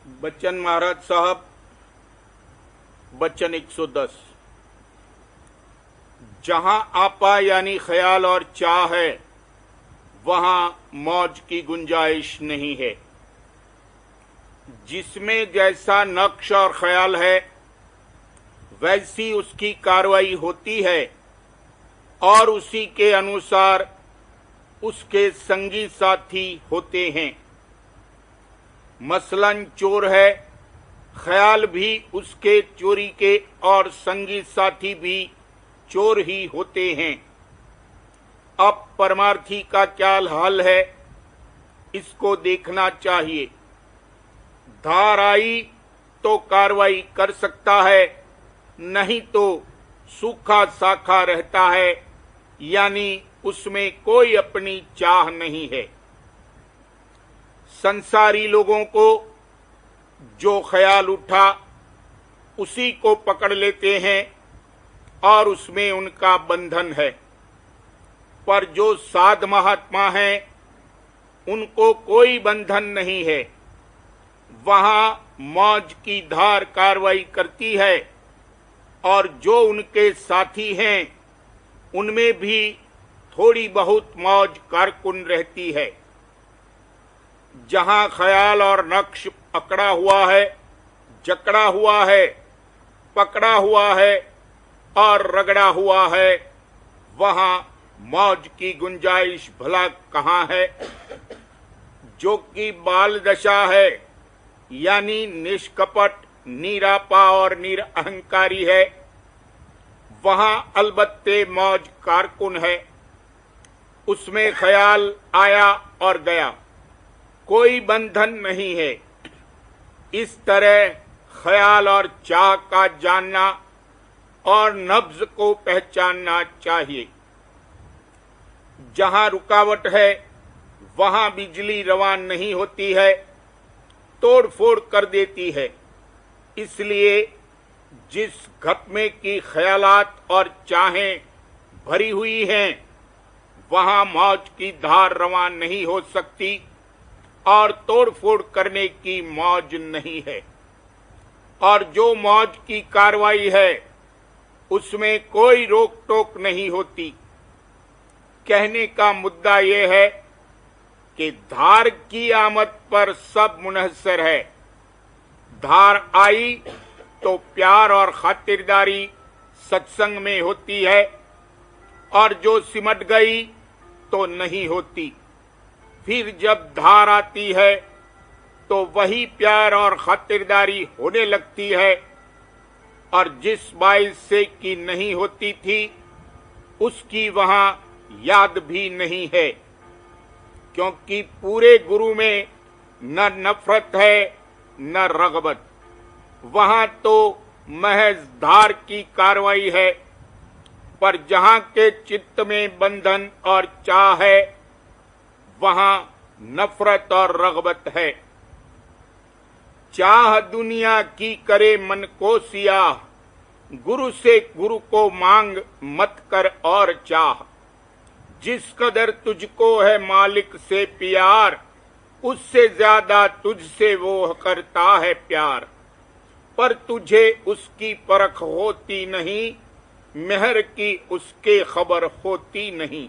बच्चन महाराज साहब, बच्चन 110। जहां आपा यानी ख्याल और चाह है, वहां मौज की गुंजाइश नहीं है। जिसमें जैसा नक्श और ख्याल है, वैसी उसकी कार्रवाई होती है और उसी के अनुसार उसके संगी साथी होते हैं। मसलन चोर है, ख्याल भी उसके चोरी के और संगी साथी भी चोर ही होते हैं। अब परमार्थी का क्या हाल है, इसको देखना चाहिए। धार आई तो कार्रवाई कर सकता है, नहीं तो सूखा साखा रहता है, यानी उसमें कोई अपनी चाह नहीं है। संसारी लोगों को जो ख्याल उठा उसी को पकड़ लेते हैं और उसमें उनका बंधन है। पर जो साध महात्मा हैं, उनको कोई बंधन नहीं है। वहां मौज की धार कार्रवाई करती है और जो उनके साथी हैं, उनमें भी थोड़ी बहुत मौज कारकुन रहती है। जहां ख्याल और नक्श अकड़ा हुआ है, जकड़ा हुआ है, पकड़ा हुआ है और रगड़ा हुआ है, वहां मौज की गुंजाइश भला कहां है। जो कि बाल दशा है, यानी निष्कपट, निरापा और निरअहंकारी है, वहां अलबत्ते मौज कारकुन है। उसमें ख्याल आया और गया, कोई बंधन नहीं है। इस तरह ख्याल और चाह का जानना और नब्ज को पहचानना चाहिए। जहां रुकावट है, वहां बिजली रवान नहीं होती है, तोड़ फोड़ कर देती है। इसलिए जिस घट में की ख्यालात और चाहें भरी हुई हैं, वहां मौज की धार रवान नहीं हो सकती और तोड़फोड़ करने की मौज नहीं है। और जो मौज की कार्रवाई है, उसमें कोई रोक टोक नहीं होती। कहने का मुद्दा यह है कि धार की आमद पर सब मुनहसर है। धार आई तो प्यार और खातिरदारी सत्संग में होती है, और जो सिमट गई तो नहीं होती। फिर जब धार आती है तो वही प्यार और खातिरदारी होने लगती है, और जिस बाइस से की नहीं होती थी, उसकी वहां याद भी नहीं है। क्योंकि पूरे गुरु में न नफरत है न रगबत। वहां तो महज धार की कार्रवाई है। पर जहां के चित्त में बंधन और चाह है, वहां नफरत और रगबत है। चाह दुनिया की करे मन को सियाह, गुरु से गुरु को मांग मत कर और चाह। जिस कदर तुझको है मालिक से प्यार, उससे ज्यादा तुझसे वो करता है प्यार। पर तुझे उसकी परख होती नहीं, मेहर की उसके खबर होती नहीं।